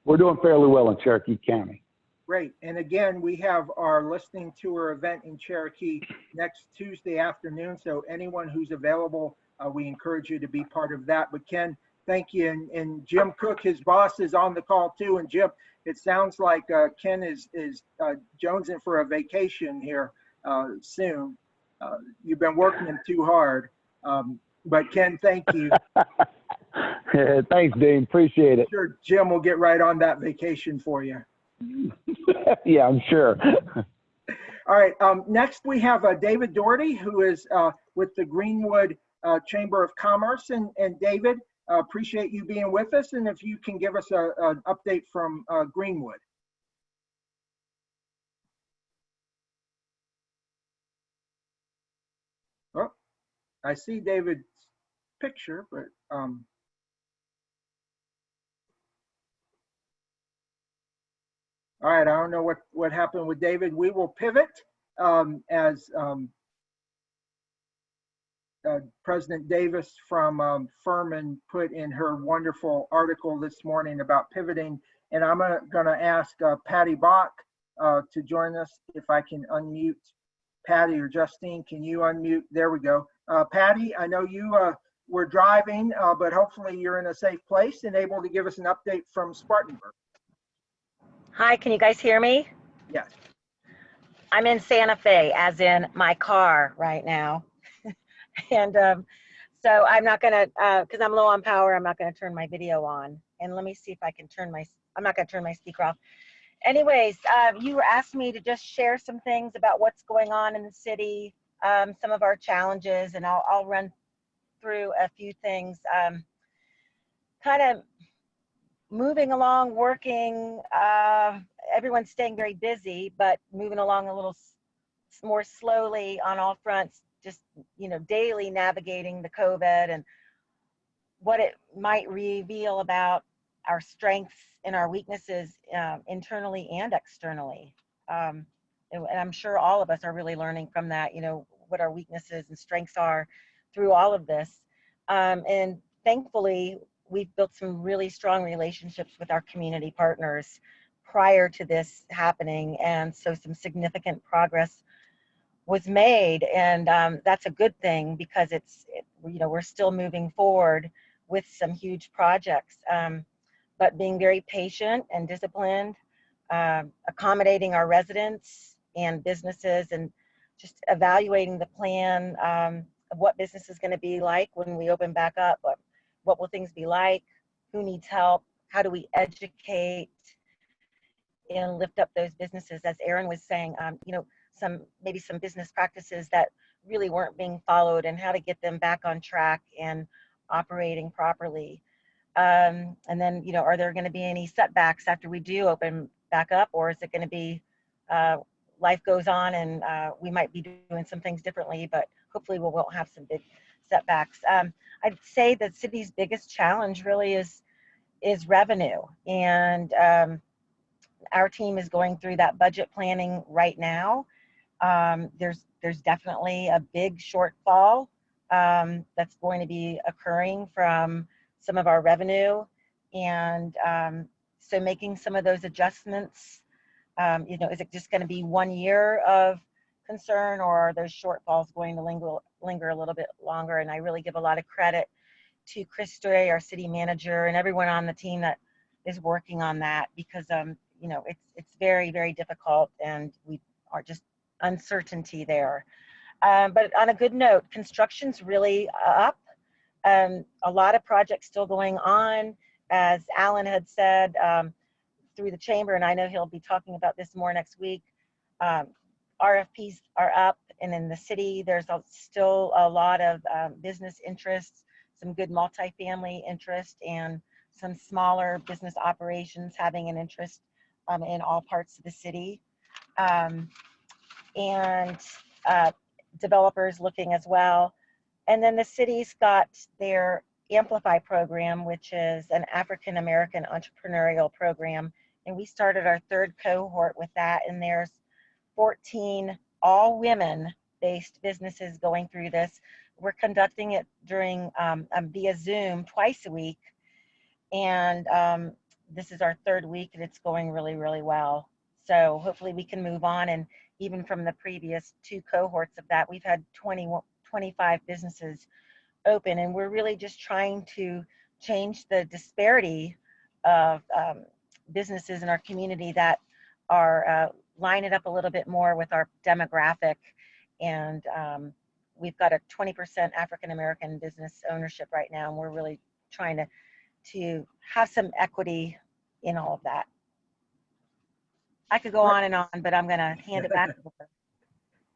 we're doing fairly well in Cherokee County. Great. And again, we have our listening tour event in Cherokee next Tuesday afternoon. So anyone who's available, we encourage you to be part of that. But Ken, thank you. And Jim Cook, his boss, is on the call too. And Jim, it sounds like Ken is jonesing for a vacation here soon. You've been working him too hard. But Ken, thank you. Thanks, Dean. Appreciate it. Sure, Jim will get right on that vacation for you. Yeah, I'm sure. All right. Next, we have David Doherty, who is with the Greenwood Chamber of Commerce. And David, appreciate you being with us. And if you can give us an update from Greenwood. Oh, I see David's picture, but all right, I don't know what happened with David. We will pivot as President Davis from Furman put in her wonderful article this morning about pivoting. And I'm going to ask Patty Bach to join us. If I can unmute Patty, or Justine, can you unmute? There we go. Patty, I know you were driving, but hopefully you're in a safe place and able to give us an update from Spartanburg. Hi, can you guys hear me? Yes. I'm in Santa Fe, as in my car right now. And so I'm not gonna, because I'm low on power, I'm not gonna turn my video on. And let me see if I can turn I'm not gonna turn my speaker off. Anyways, you asked me to just share some things about what's going on in the city, some of our challenges, and I'll run through a few things. Kind of moving along, working, everyone's staying very busy, but moving along a little more slowly on all fronts, just, daily navigating the COVID and what it might reveal about our strengths and our weaknesses internally and externally. And I'm sure all of us are really learning from that, what our weaknesses and strengths are through all of this. And thankfully, we've built some really strong relationships with our community partners prior to this happening. And so some significant progress was made. And that's a good thing because we're still moving forward with some huge projects, but being very patient and disciplined, accommodating our residents and businesses, and just evaluating the plan of what business is going to be like when we open back up. What will things be like? Who needs help? How do we educate and lift up those businesses? As Erin was saying, maybe some business practices that really weren't being followed, and how to get them back on track and operating properly. And then, you know, are there going to be any setbacks after we do open back up, or is it going to be life goes on and we might be doing some things differently, but hopefully we won't have some big setbacks. I'd say the city's biggest challenge really is revenue, and our team is going through that budget planning right now. There's definitely a big shortfall that's going to be occurring from some of our revenue, and so making some of those adjustments. You know, is it just going to be 1 year of concern, or are those shortfalls going to linger a little bit longer? And I really give a lot of credit to Chris Stray, our city manager, and everyone on the team that is working on that, because you know, it's very, very difficult, and we are just uncertainty there. But on a good note, construction's really up. A lot of projects still going on, as Alan had said, through the chamber, and I know he'll be talking about this more next week. RFPs are up, and in the city, there's still a lot of business interests, some good multifamily interest, and some smaller business operations having an interest in all parts of the city. And developers looking as well. And then the city's got their Amplify program, which is an African American entrepreneurial program. And we started our third cohort with that. And there's 14 all women based businesses going through this. We're conducting it during via Zoom twice a week. And this is our third week, and it's going really, really well. So hopefully we can move on. And even from the previous 2 cohorts of that, we've had 25 businesses open, and we're really just trying to change the disparity of businesses in our community that are line it up a little bit more with our demographic. And we've got a 20% African American business ownership right now, and we're really trying to have some equity in all of that. I could go on and on, but I'm going to hand it back over.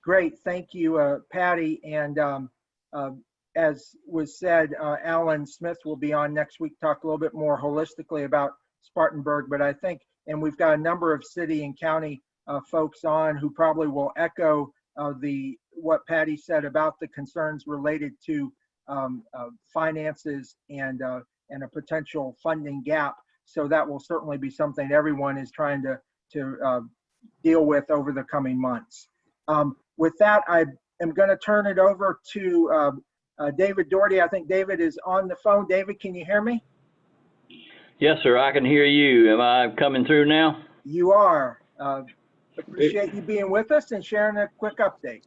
Great, thank you, Patty. And as was said, Alan Smith will be on next week, talk a little bit more holistically about Spartanburg. But I think, and we've got a number of city and county folks on who probably will echo what Patty said about the concerns related to finances and a potential funding gap. So that will certainly be something everyone is trying to deal with over the coming months. With that, I am going to turn it over to David Doherty. I think David is on the phone. David, can you hear me? Yes, sir. I can hear you. Am I coming through now? You are. Appreciate you being with us and sharing a quick update.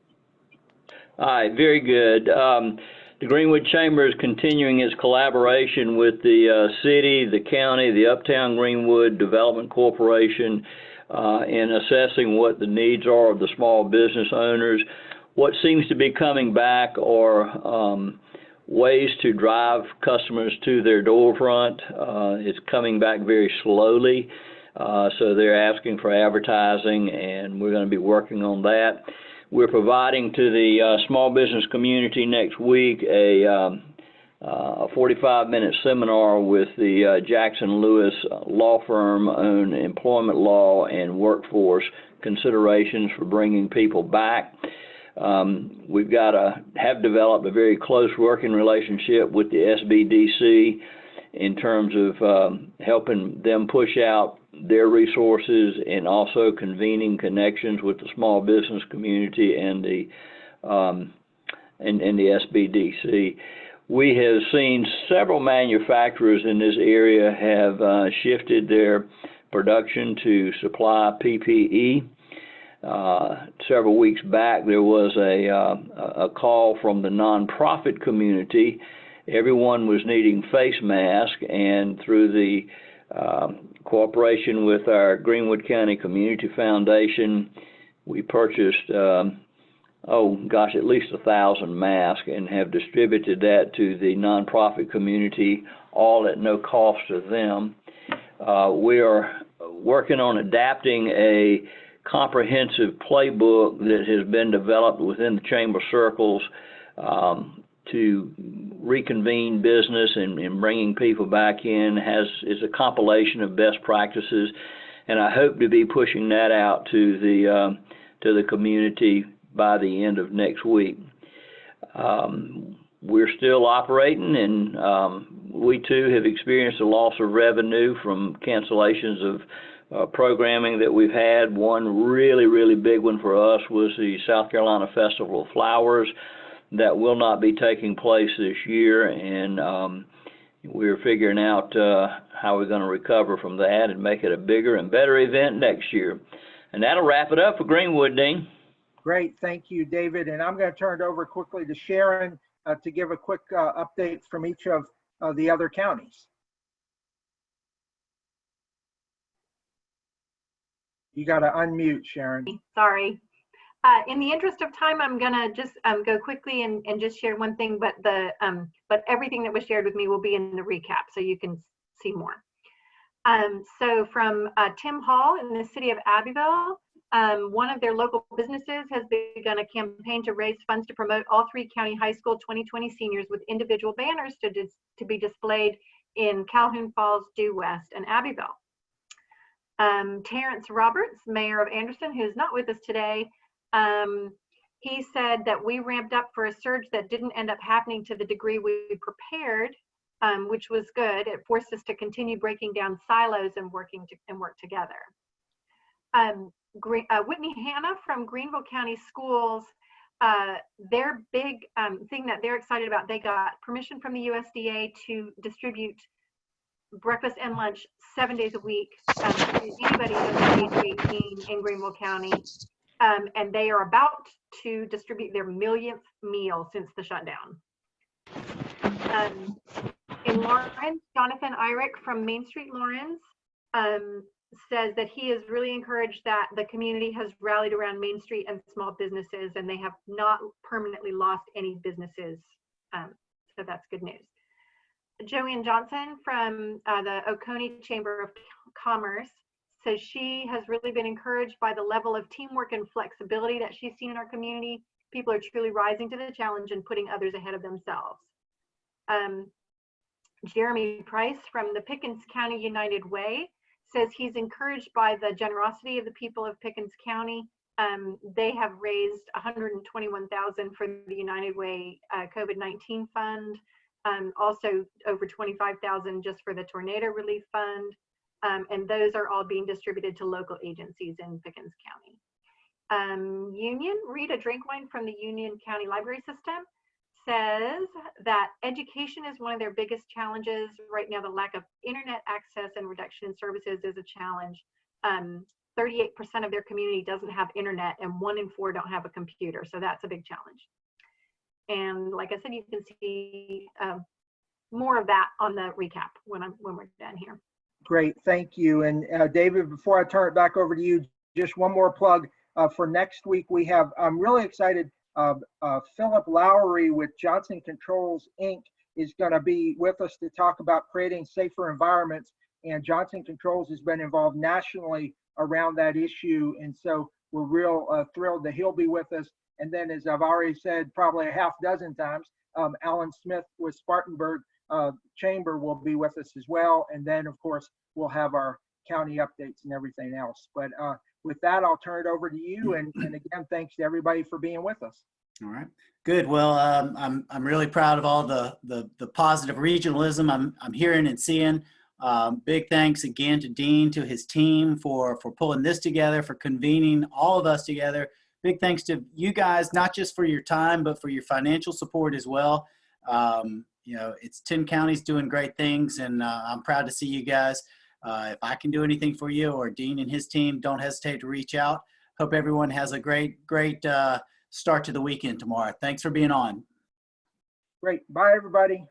All right, very good. The Greenwood Chamber is continuing its collaboration with the city, the county, the Uptown Greenwood Development Corporation in assessing what the needs are of the small business owners. What seems to be coming back are ways to drive customers to their door front. It's coming back very slowly, so they're asking for advertising, and we're going to be working on that. We're providing to the small business community next week a 45-minute seminar with the Jackson Lewis law firm on employment law and workforce considerations for bringing people back. We've have developed a very close working relationship with the SBDC in terms of helping them push out their resources and also convening connections with the small business community and the SBDC. We have seen several manufacturers in this area have shifted their production to supply PPE. Several weeks back, there was a call from the nonprofit community. Everyone was needing face masks, and through the cooperation with our Greenwood County Community Foundation, we purchased, at least 1,000 masks and have distributed that to the nonprofit community, all at no cost to them. We are working on adapting a comprehensive playbook that has been developed within the chamber circles reconvene business and bringing people back in is a compilation of best practices, and I hope to be pushing that out to the community by the end of next week. We're still operating, and we too have experienced a loss of revenue from cancellations of programming that we've had. One really big one for us was the South Carolina Festival of Flowers. That will not be taking place this year, and we're figuring out how we're going to recover from that and make it a bigger and better event next year. And that'll wrap it up for Greenwood, Dean. Great, thank you, David. And I'm going to turn it over quickly to Sharon to give a quick update from each of the other counties. You got to unmute, Sharon. Sorry. In the interest of time, I'm gonna just go quickly and just share one thing, but everything that was shared with me will be in the recap, so you can see more. So from Tim Hall in the city of Abbeville, one of their local businesses has begun a campaign to raise funds to promote all 3 county high school 2020 seniors with individual banners to be displayed in Calhoun Falls, Due West, and Abbeville. Terrence Roberts, mayor of Anderson, who's not with us today, he said that we ramped up for a surge that didn't end up happening to the degree we prepared, which was good. It forced us to continue breaking down silos and work together. Whitney Hanna from Greenville County Schools, their big thing that they're excited about, they got permission from the USDA to distribute breakfast and lunch 7 days a week to anybody under age 18 in Greenville County. And they are about to distribute their millionth meal since the shutdown. In Lawrence, Jonathan Irick from Main Street Lawrence says that he is really encouraged that the community has rallied around Main Street and small businesses, and they have not permanently lost any businesses. So that's good news. Joanne Johnson from the Oconee Chamber of Commerce says she has really been encouraged by the level of teamwork and flexibility that she's seen in our community. People are truly rising to the challenge and putting others ahead of themselves. Jeremy Price from the Pickens County United Way says he's encouraged by the generosity of the people of Pickens County. They have raised $121,000 for the United Way COVID-19 fund. Also over $25,000 just for the tornado relief fund. And those are all being distributed to local agencies in Pickens County. Union, Rita Drinkwine from the Union County Library System says that education is one of their biggest challenges. Right now, the lack of internet access and reduction in services is a challenge. 38% of their community doesn't have internet, and 1 in 4 don't have a computer. So that's a big challenge. And like I said, you can see more of that on the recap when we're done here. Great, thank you. And David, before I turn it back over to you, just one more plug for next week. I'm really excited. Philip Lowry with Johnson Controls Inc. is going to be with us to talk about creating safer environments. And Johnson Controls has been involved nationally around that issue. And so we're real thrilled that he'll be with us. And then, as I've already said, probably a half dozen times, Alan Smith with Spartanburg Chamber will be with us as well. And then, of course, we'll have our county updates and everything else. But with that, I'll turn it over to you. And again, thanks to everybody for being with us. All right, good. Well, I'm really proud of all the positive regionalism I'm hearing and seeing. Big thanks again to Dean, to his team for pulling this together, for convening all of us together. Big thanks to you guys, not just for your time, but for your financial support as well. You know, it's 10 counties doing great things, and I'm proud to see you guys. If I can do anything for you or Dean and his team, don't hesitate to reach out. Hope everyone has a great start to the weekend tomorrow. Thanks for being on. Great. Bye, everybody.